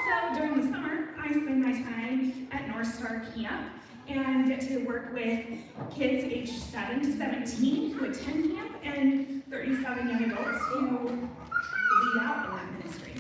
So during the summer, I spend my time at North Star Camp and get to work with kids aged 7 to 17 who attend camp and 37 young adults who lead out in that ministry.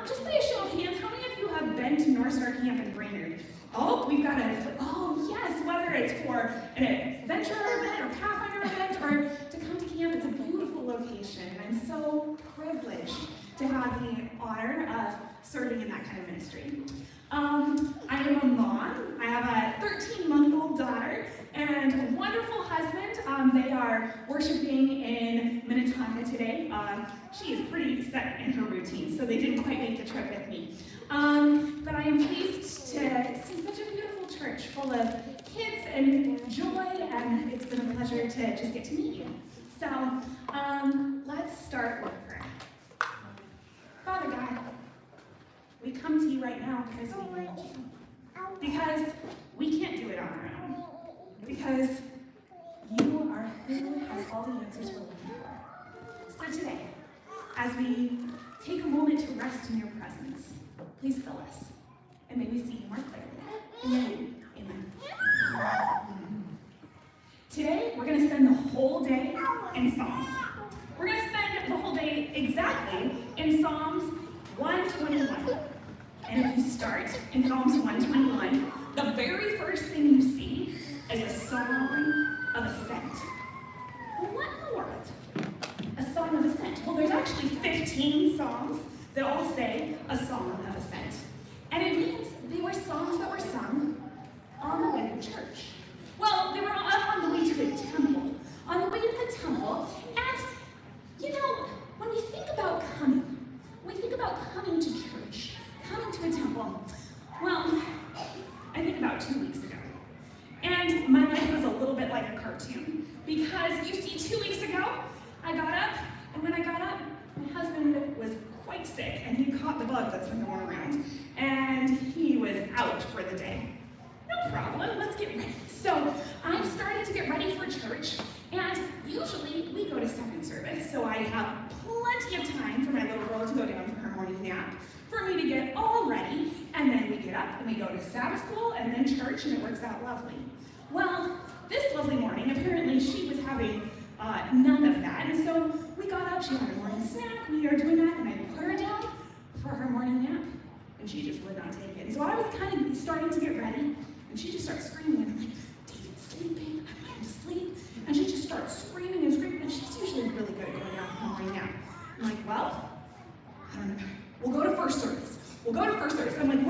Just by a show of hands, how many of you have been to North Star Camp in Brainerd? Oh, we've got yes, whether it's for an adventure event or Pathfinder event or to come to camp, it's a beautiful location. I'm so privileged to have the honor of serving in that kind of ministry. I am a mom. I have a 13-month-old daughter and a wonderful husband. They are worshiping in Minnetonka today. She is pretty set in her routine, so they didn't quite make the trip with me. But I am pleased to see such a beautiful church full of kids and joy, and it's been a pleasure to just get to meet you. So let's start with prayer. Father God, we come to you right now because we need you. Because we can't do it on our own. Because you are who has all the answers we're looking for. So today, as we take a moment to rest in your presence, please fill us, and may we see you more clearly. In your name, amen. Today, we're going to spend the whole day in Psalms. We're going to spend the whole day exactly in Psalms 121. And if you start in Psalms 121, the very first thing you see is a song of ascent. Well, what in the world? A song of ascent. Well, there's actually 15 songs that all say a song of ascent. And it means they were songs that were sung on the way to church. Well, they were on the way to a temple. On the way to the temple. And, you know, when we think about coming to church, coming to a temple, well, I think about 2 weeks ago. And my life was a little bit like a cartoon. Because, you see, 2 weeks ago, I got up, and when I got up, my husband was quite sick, and he caught the bug that's been going around, and he was out for the day. No problem, let's get ready. So I'm starting to get ready for church, and usually we go to second service, so I have plenty of time for my little girl to go down for her morning nap, for me to get all ready, and then we get up and we go to Sabbath school and then church, and it works out lovely. Well, this lovely morning, apparently she was having none of that, and so we got up, she had her morning snack, we are doing that, and I put her down for her morning nap, and she just would not take it. And so I was kind of starting to get ready, and she just starts screaming, and I'm like, David's sleeping, I'm going to sleep, and she just starts screaming and screaming, and she's usually really good at going down for her morning nap. I'm like, well, I don't know. We'll go to first service. I'm like,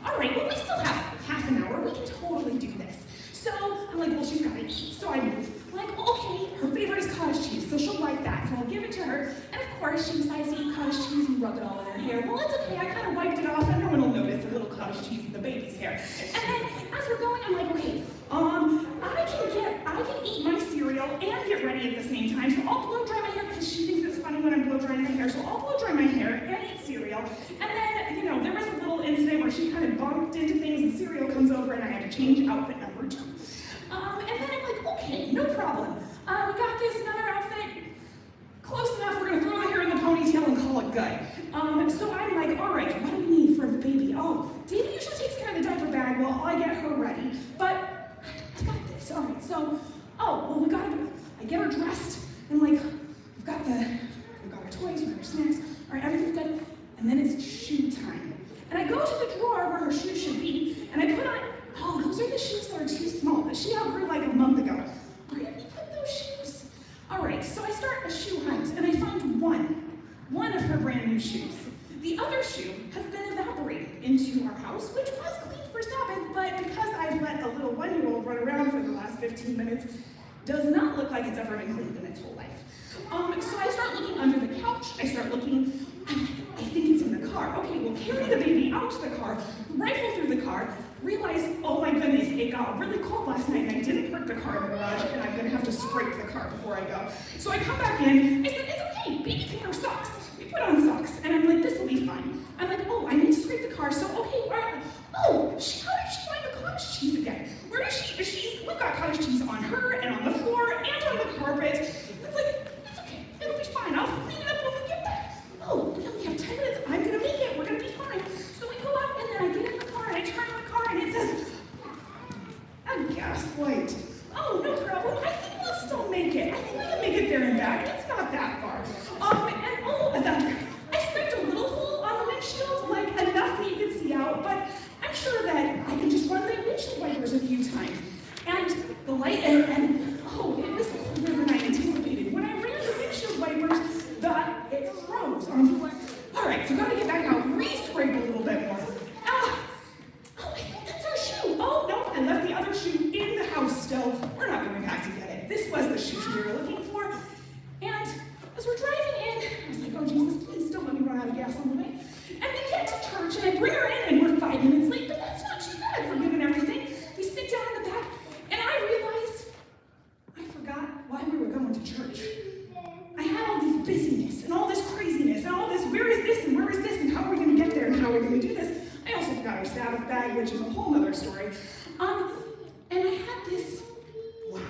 all right, well, we still have half an hour. We can totally do this. So I'm like, well, she's got to eat. So I move. I'm like, okay, her favorite is cottage cheese, so she'll like that. So I'll give it to her. And of course, she decides to eat cottage cheese and rub it all in her hair. Well, it's okay. I kind of wiped it off, and no one will notice a little cottage cheese in the baby's hair. And then as we're going, I'm like, okay, I can eat my cereal and get ready at the same time. So I'll blow dry my hair because she thinks it's funny when I'm blow drying my hair. So I'll blow dry my hair and eat cereal. And then, you know, there was a little incident where she kind of bumped into things and cereal comes over and I had to change outfit number 2. And then I'm like, okay, no problem. We got this, another outfit. Close enough, we're going to throw the hair in the ponytail and call it good. So I'm like, all right, what do we need for the baby? Oh, David usually takes care of the diaper bag while I get her ready. But I got this. All right, so, I get her dressed, and like, we've got our toys, we've got our snacks, all right, everything's good, and then it's shoe time. And I go to the drawer where her shoes should be, and I put on, those are the shoes that are too small, that she outgrew like a month ago. Where did we put those shoes? All right, so I start a shoe hunt, and I find one of her brand new shoes. The other shoe has been evaporated into our house, which was clean for Sabbath, but because I've let a little 1-year-old run around for the last 15 minutes, does not look like it's ever been cleaned in its whole life. So I start looking under the couch, I start looking, I'm like, I think it's in the car. Okay, we'll carry the baby out to the car, rifle through the car, realize, oh my goodness, it got really cold last night and I didn't park the car in the garage and I'm gonna have to scrape the car before I go. So I come back in, I said, it's okay, baby can wear socks. We put on socks, and I'm like, this will be fine. I'm like, oh, I need to scrape the car, so okay, all right. Oh, how did she find the cottage cheese again? Where is she? We've got cottage cheese on her, and on the floor, and on the carpet. It's like, it's okay, it'll be fine, I'll clean it up when we get back. Oh, we only have 10 minutes, I'm gonna make it, we're gonna be fine. So we go drag, which is a whole other story. And I had this, wow,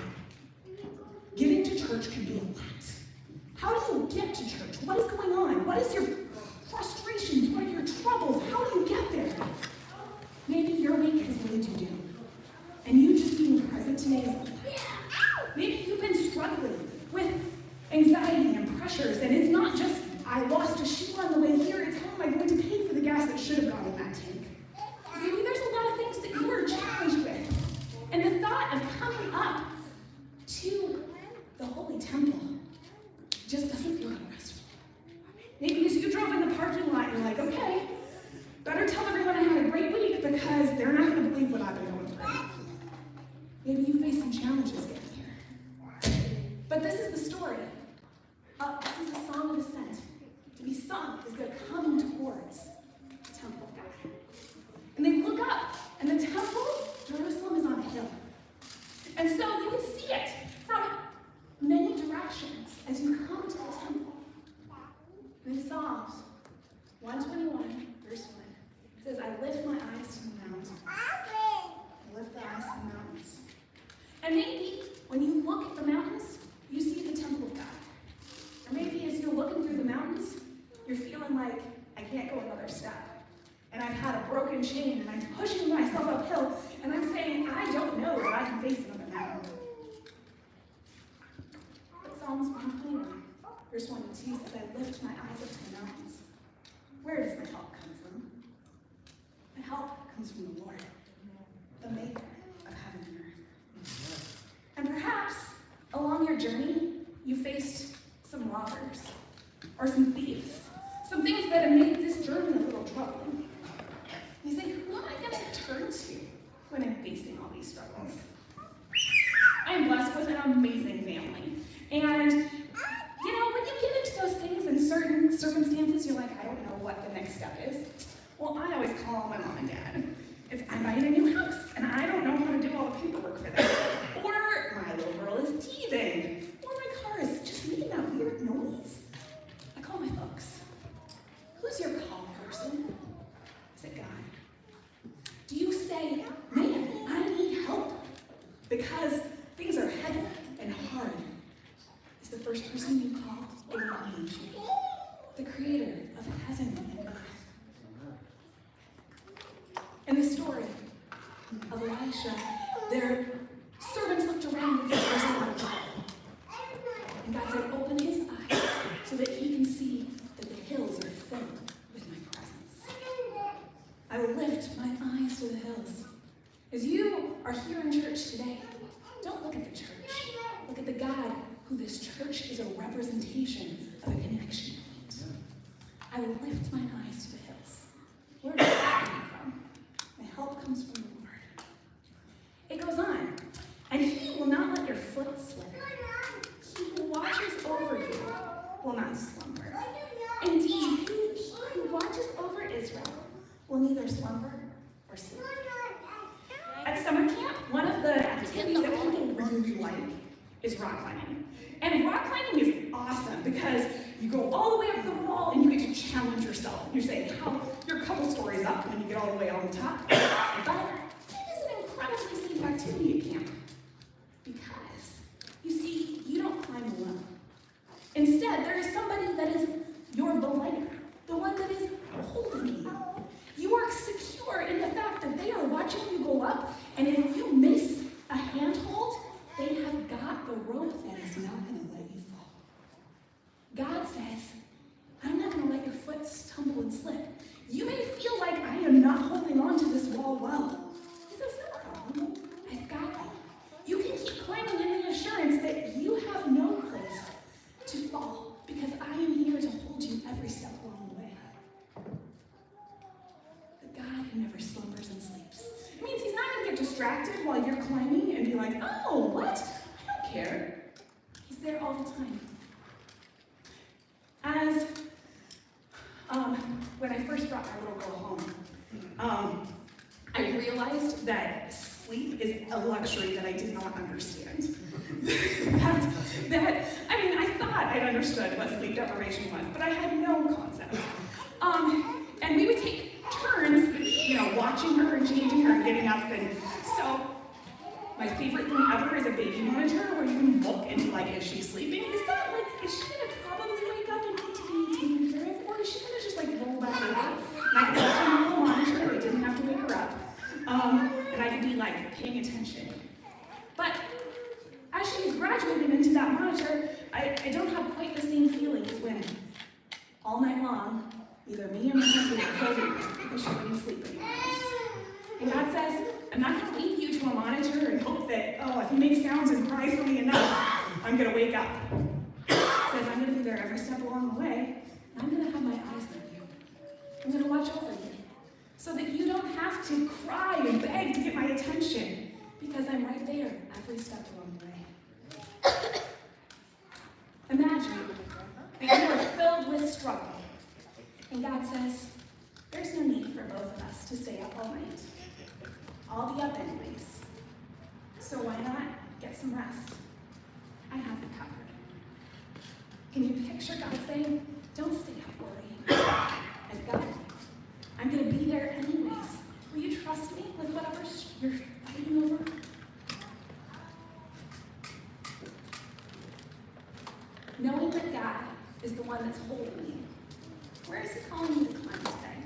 getting to church can be a lot. How do you get to church? What is going on? What is your frustrations? What are your troubles? How do you get there? Maybe your week has laid you down, and you just being present today is enough. Maybe you've been struggling with anxiety and pressures, and it's not just, I lost a shoe on the way here, it's how am I going to pay for the gas that should have gone in that tank? Maybe there's a lot of things that you are challenged with, and the thought of coming up to the holy temple just doesn't feel restful. Maybe as you drove in the parking lot, you're like, okay, better tell everyone I had a great week because they're not going to believe what I've been going through. Maybe you face some challenges getting here. But this is the story. This is the song of ascent. To be sung is they're coming towards the temple of God. And they look up, and the temple, Jerusalem, is on a hill. And so you can see it from many directions as you come to the temple. And in Psalms 121, verse 1, it says, I lift my eyes to the mountains. I lift the eyes to the mountains. And maybe when you look at the mountains, you see the temple of God. Or maybe as you're looking through the mountains, you're feeling like, I can't go another step. And I've had a broken chain, and I'm pushing myself uphill, and I'm saying, I don't know that I can face another mountain. But Psalms 121, verse 1 and 2 says, I lift my eyes up to the mountains. Where does my help come from? My help comes from the Lord, the maker of heaven and earth. And perhaps along your journey, you faced some robbers or some thieves, some things that have made this journey a little troubling. You say, who am I going to turn to when I'm facing all these struggles? I'm blessed with an amazing family. And, you know, when you get into those things in certain circumstances, you're like, I don't know what the next step is. Well, I always call my mom and dad. If I'm buying a new house, and I don't know how to do all the paperwork for that. Or my little girl is teething. Or my car is just making that weird noise. I call my folks. Who's your call person? Is it God? Do you say, man, I need help because things are heavy and hard? Is the first person you call the one who needs you? The creator of heaven and earth. In the story of Elisha, their servants looked around and said, there's a lot of God. And God said, open his eyes so that he can see that the hills are filled with my presence. I will lift my eyes to the hills. As you are here in church today, don't look at the church. Look at the God who this church is a representation of a connection point. I will lift my eyes to the hills. Where does that come from? My help comes from the Lord. It goes on. And he will not let your foot slip. He who watches over you will not slumber. Indeed, he who watches over Israel will neither slumber or sleep. At summer camp, one of the activities that people really like is rock climbing. And rock climbing is awesome because you go all the way up the wall and you get to challenge yourself. You're saying, how you're a couple stories up when you get all the way on the top. But it is an incredibly safe activity at camp. Because, you see, you don't climb alone. Instead, there is somebody that is your belayer, the one that is holding you. You are secure in the fact that they are watching you go up, and if you miss a handhold, they have got the rope that is not going to let you fall. God says, I'm not going to let your foot stumble and slip. You may feel like I am not holding on to this wall well. He says, no problem. I've got you. You can keep climbing in the assurance that you have no place to fall because I am here to hold you every step along the way. The God who never slumbers and sleeps. It means he's not going to get distracted while you're climbing and be like, oh, what? I don't care. He's there all the time. As when I first brought my little girl home, I realized that sleep is a luxury that I did not understand. I thought I understood what sleep deprivation was, but I had no concept. And we would take turns, watching her and changing getting up. And so my favorite thing ever is a baby monitor where you can look and like, is she sleeping? Is she gonna probably wake up and need to be taken care of? Or is she gonna just like roll back over? And I could watch her little monitor, I didn't have to wake her up. And I could be like paying attention. But as she's graduating into that monitor, I don't have quite the same feelings when all night long, either me or my husband are holding her because she wouldn't sleep anymore. And God says, I'm not going to leave you to a monitor and hope that, if you make sounds and cry for me enough, I'm going to wake up. He says, I'm going to be there every step along the way, and I'm going to have my eyes on you. I'm going to watch over you so that you don't have to cry and beg to get my attention because I'm right there every step along the way. Imagine that you are filled with struggle, and God says, there's no need for both of us to stay up all night. I'll be up anyways. So why not get some rest? I have you covered. Can you picture God saying, don't stay up worrying. I've got you. I'm going to be there anyways. Will you trust me with whatever you're fighting over? Knowing that God is the one that's holding you, where is He calling you to climb today?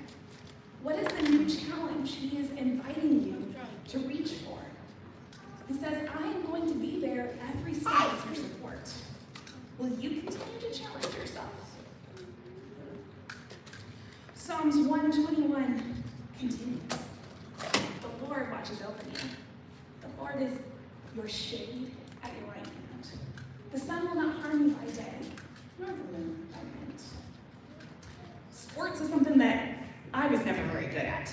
What is the new challenge He is inviting you to reach for? He says, I am going to be there every step as your support. Will you continue to challenge yourself? Psalms 121 continues. The Lord watches over you. The Lord is your shade at your right hand. The sun will not harm you by day, nor the moon by night. Sports is something that I was never very good at,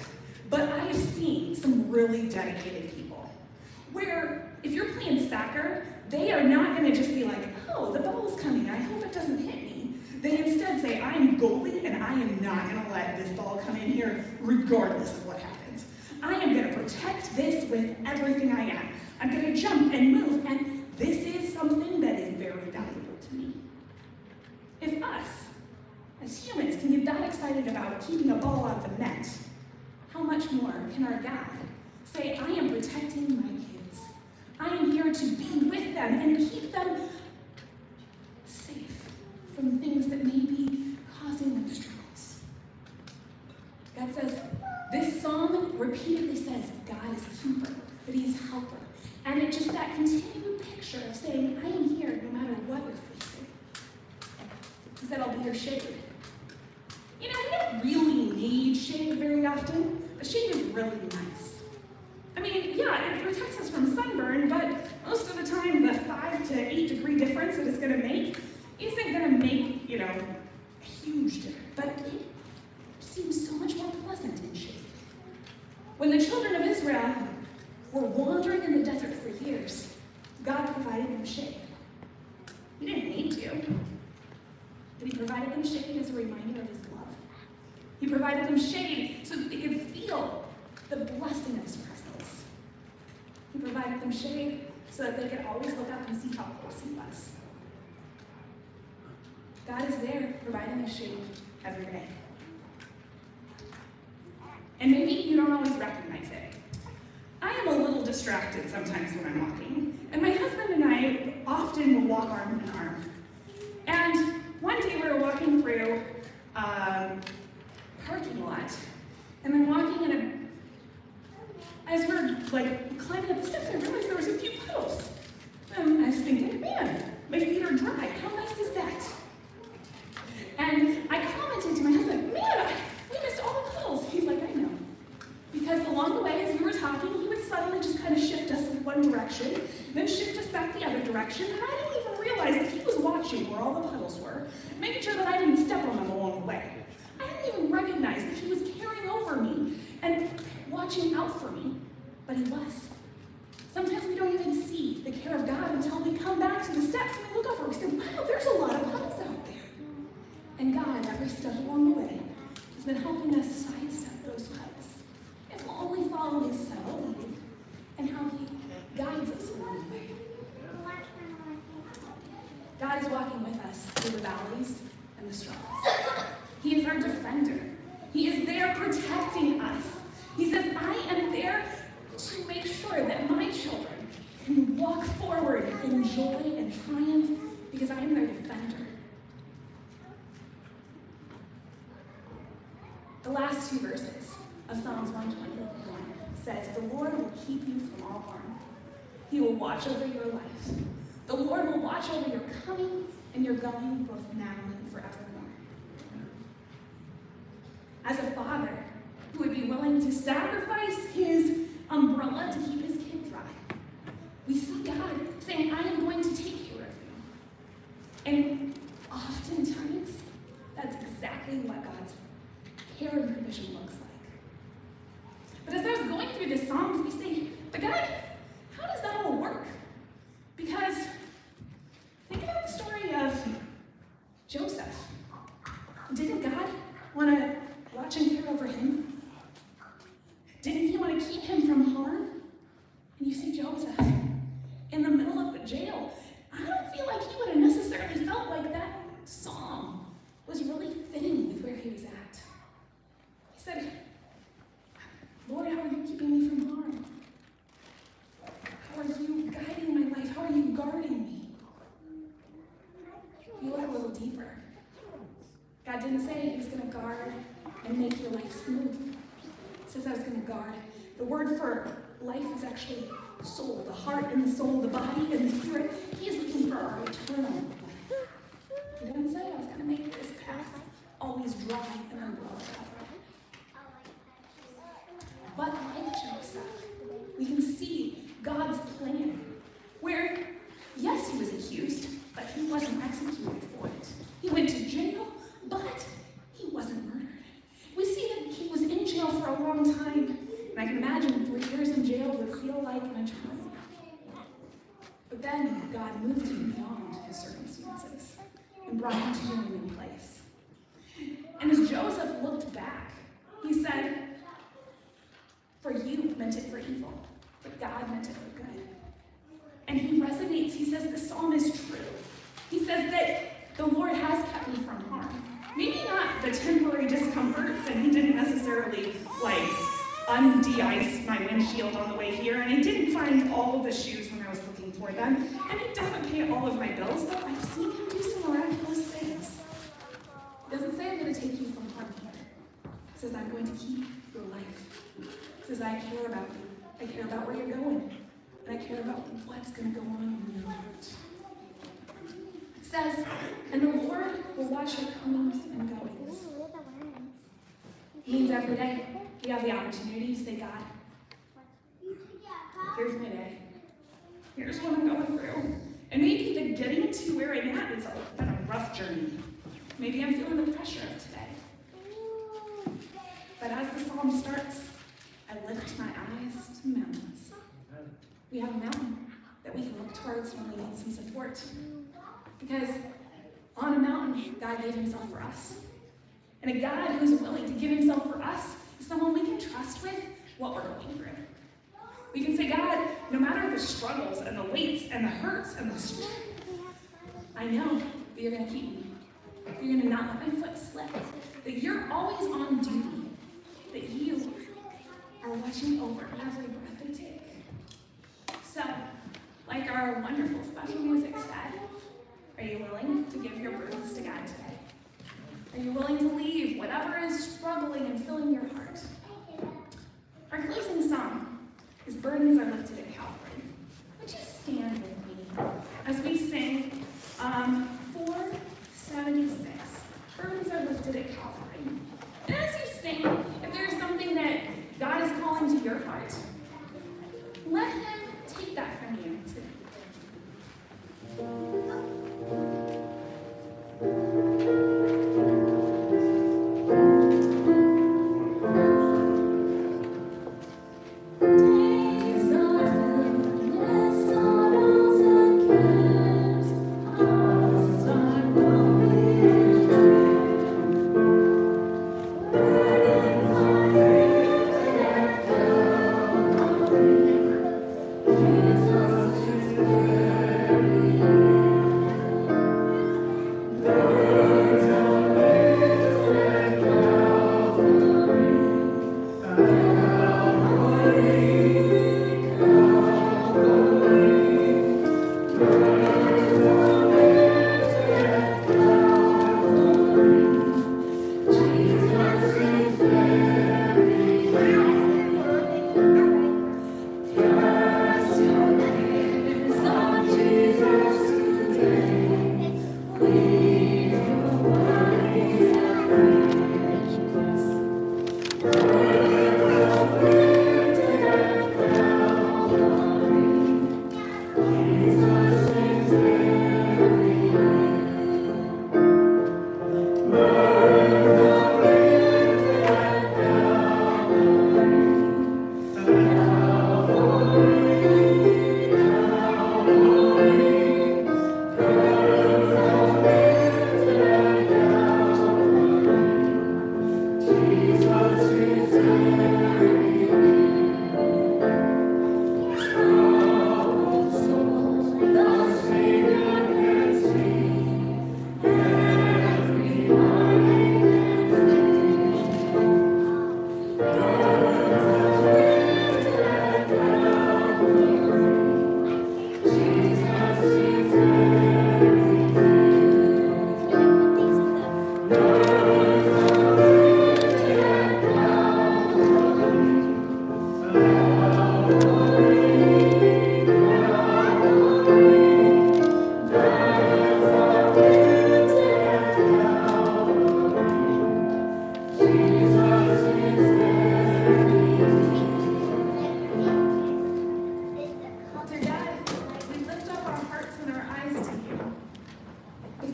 but I have seen some really dedicated people where if you're playing soccer, they are not going to just be like, oh, the ball's coming, I hope it doesn't hit me. They instead say, I am goalie and I am not going to let this ball come in here regardless of what happens. I am going to protect this with everything I am. I'm going to jump and move, and this is something that is very valuable to me. If us, as humans, can get that excited about keeping a ball out of the net, how much more can our God say, I am protecting my kids. I am here to be with them and keep them safe from things that may be causing them struggles. God says, this psalm repeatedly says God is a keeper, that He is a helper. And it's just that continued picture of saying, I am here no matter what you're facing. He said, I'll be your shade. You know, we don't really need shade very often, but shade is really nice. I mean, yeah, it protects us from sunburn, but most of the time the 5 to 8 degree difference that it's going to make isn't going to make, a huge difference. But it seems so much more pleasant in shade. When the children of Israel were wandering in the desert for years, God provided them shade. He didn't need to, but He provided them shade as a reminder of His love. He provided them shade so that they could feel the blessing of His presence. He provided them shade so that they could always look up and see how close He was. God is there providing us shade every day. And maybe you don't always recognize it. I am a little distracted sometimes when I'm walking, and my husband and I often will walk arm in arm. And one day we were walking through a parking lot, and I'm walking in as we're climbing up the steps, I realized there was a few puddles. I was thinking, man, my feet are dry. How nice is that? And I commented to my husband, man, we missed all the puddles. He's like, I know. Because along the way, as we were talking, he would suddenly just kind of shift us in one direction, then shift us back the other direction, and I didn't even realize that he was watching where all the puddles were, making sure that I didn't step on them along the way. I didn't even recognize that he was carrying over me and watching out for me, but he was. Sometimes we don't even see the care of God until we come back to the steps and we look over and we say, wow, there's a lot of puddles out there. And God, every step along the way, has been helping us sidestep those puddles. If we'll only follow His subtle leading and how He guides us along the way. God is walking with us through the valleys and the struggles. He is our defender. He is there protecting us. He says, I am there in joy and triumph because I am their defender. The last two verses of Psalms 121 says, the Lord will keep you from all harm. He will watch over your life. The Lord will watch over your coming and your going, both now and forevermore. As a father who would be willing to sacrifice his umbrella to keep his kid dry, we see God saying, I am going to take care of you. And oftentimes, that's exactly what God's care and provision looks like. But as I was going through the Psalms, we say, but God, how does that all work? Because think about the story of Joseph. Didn't God want to watch and care over him? Didn't he want to keep him from harm? And you see Joseph in the middle of the jail. I don't feel like he would have necessarily felt like that psalm was really fitting with where he was at. He said, Lord, how are you keeping me from harm? How are you guiding my life? How are you guarding me? You look a little deeper. God didn't say he was going to guard and make your life smooth. He says I was going to guard. The word for life is actually soul, the heart and the soul, the body and the spirit. He is looking for our eternal life. He didn't say I was going to make this path always dry and umbrella covered. But like Joseph, we can see God's plan, where, yes, he was accused, but he wasn't executed for it. He went to jail, but he wasn't murdered. We see that he was in jail for a long time, and I can imagine 3 years in jail would feel like an eternity. But then God moved him beyond his circumstances and brought him to a new place. And as Joseph looked back, he said, for you meant it for evil, but God meant it for good. And he resonates. He says the psalm is true. He says that the Lord has kept me from harm. Maybe not the temporary discomforts, and he didn't necessarily, de-ice my windshield on the way here, and I didn't find all of the shoes when I was looking for them, and he doesn't pay all of my bills, but I've seen him do some miraculous things. He doesn't say I'm going to take you from harm here. He says I'm going to keep your life. He says I care about you. I care about where you're going. And I care about what's going to go on in your heart. It says, and the Lord will watch your comings and goings. It means every day we have the opportunity to say, God, here's my day. Here's what I'm going through. And maybe the getting to where I'm at has been a rough journey. Maybe I'm feeling the pressure of today. But as the psalm starts, I lift my eyes to the mountains. We have a mountain that we can look towards when we need some support. Because on a mountain, God gave himself for us. And a God who's willing to give himself for us is someone we can trust with what we're going through. We can say, God, no matter the struggles and the weights and the hurts and the strength, I know that you're going to keep me. You're going to not let my foot slip. That you're always on duty. That you are watching over every breath I take. So, like our wonderful special music said, are you willing to give your burdens to God today? Are you willing to leave whatever is struggling and filling your heart? Our closing song is Burdens Are Lifted at Calvary. Would you stand with me as we sing 476, Burdens Are Lifted at Calvary. And as you sing, if there's something that God is calling to your heart, let him take that from you today.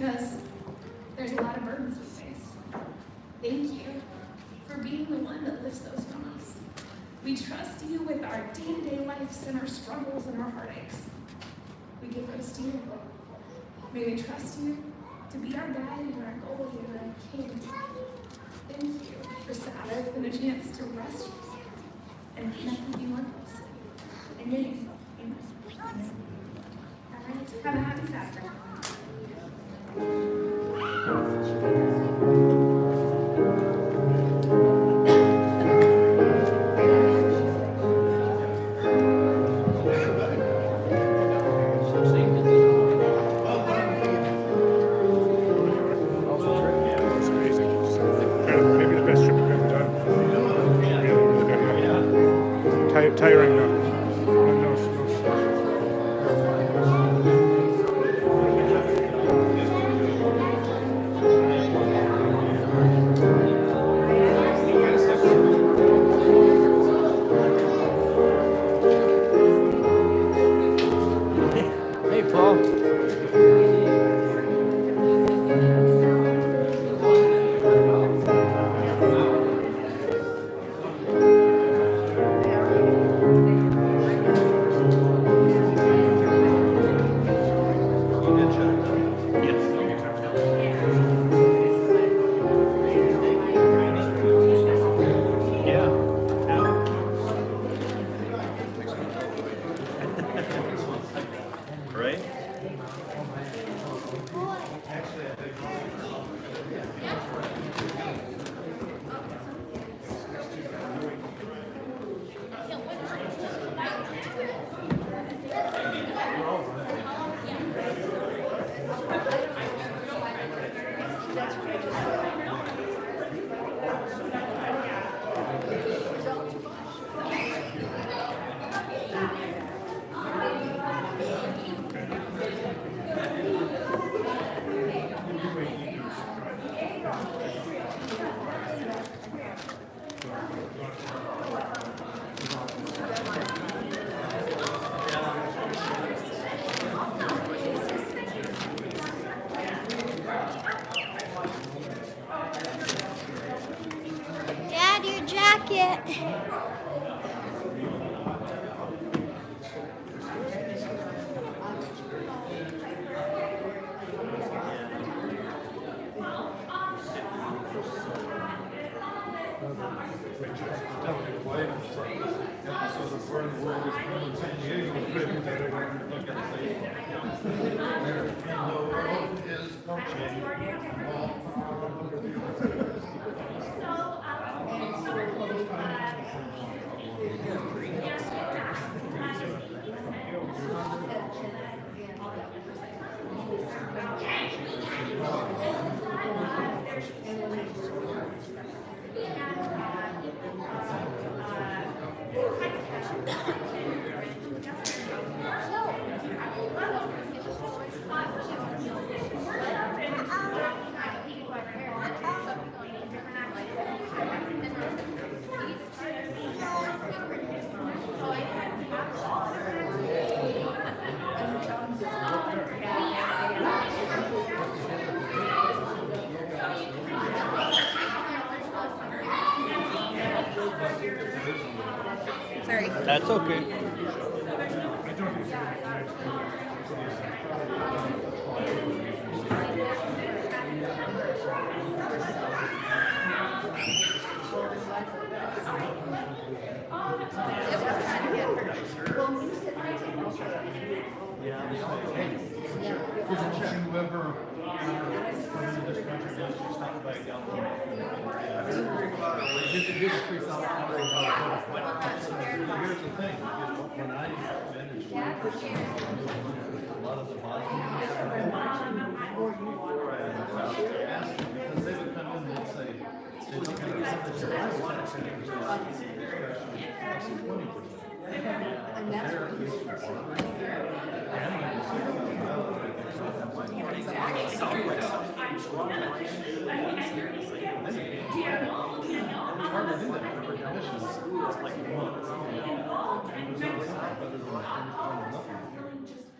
because there's a lot of burdens we face. Thank you for being the one that lifts those from us. We trust you with our day-to-day lives and our struggles and our heartaches. We give those to you. May we trust you to be our guide and our goal and our king. Thank you for Sabbath and a chance to rest and connect with you more closely. In your name, amen. All right, have a happy Sabbath. Tiring now. Hey, Paul. Right? Dad, your jacket. Sorry. That's okay.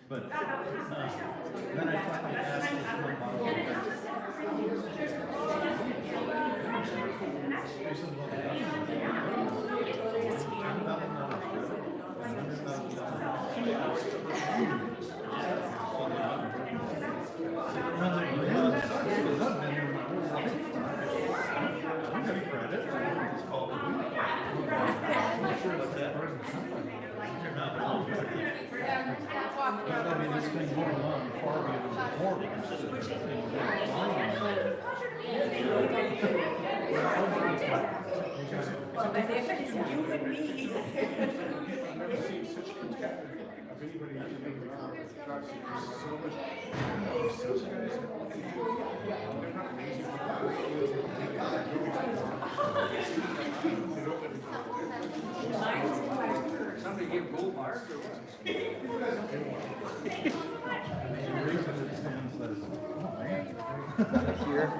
But then I finally asked him I mean, this thing going on far beyond recording. Somebody give gold bars. The reason it stands as, oh man. Here.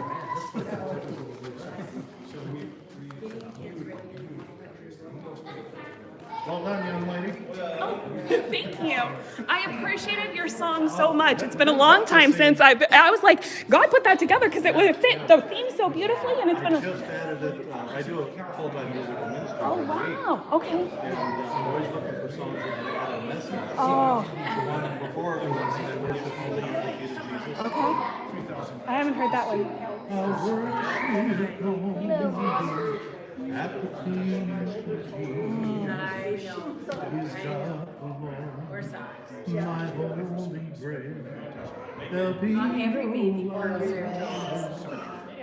Well done, young lady. Oh, thank you. I appreciated your song so much. It's been a long time since I was like, God put that together because it would fit the theme so beautifully, and it's been I a... just added it, I do a full-time musical ministry. Oh, wow. Okay. And I'm always looking for songs that add a message. Oh, The one before it was I worship only you, thank you to Jesus. okay. I haven't heard that one. I worship only at the feet of Jesus. He's God alone, my holy bread. There'll be Every baby grows their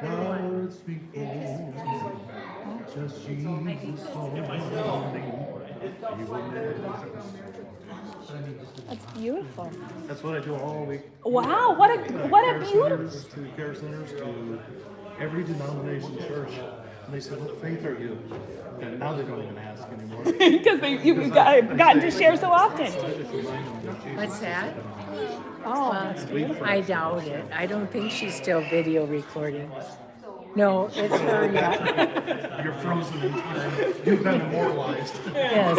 words before, just Jesus only. He will never. That's beautiful. That's what I do all week. Wow, what a beautiful... To care centers, to every denomination church. And they said, what faith are you? And now they don't even ask anymore. Because you've gotten to share so often. So I just remind them that Jesus What's is that? Oh, that's beautiful. I doubt it. I don't think she's still video recording. No, it's her. Yeah. You're frozen in time. You've been immortalized. Yes.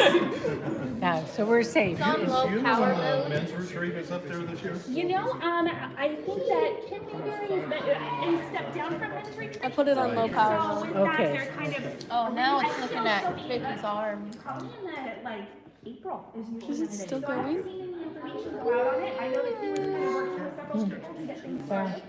Yeah, so we're safe. It's on low You power on the mode. men's retreat is up there this year? You know, I think that Kim Newberry stepped down from men's retreat. I put it on low power So mode. with that, Okay. they're kind of... Oh, now I it's think looking it'll at still be in Vicky's arm. Probably in like April is usually Is it when still So I haven't going? seen any information go out on it. I know that he was kind of working with several churches to get things started.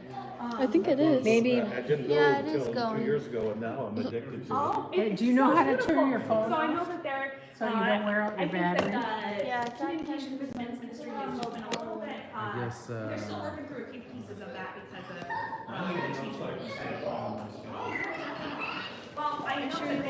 I think it is. Maybe. I didn't go Yeah, it is until going. 2 years ago, and now I'm addicted to it. Oh, Do you know how to turn your phone So I off? know that they're. So you don't wear out I your think that battery? Yeah, it's on communication with men's ministry has opened a little bit. guess, They're still working through a few pieces of that because of the teaching. Well, I know that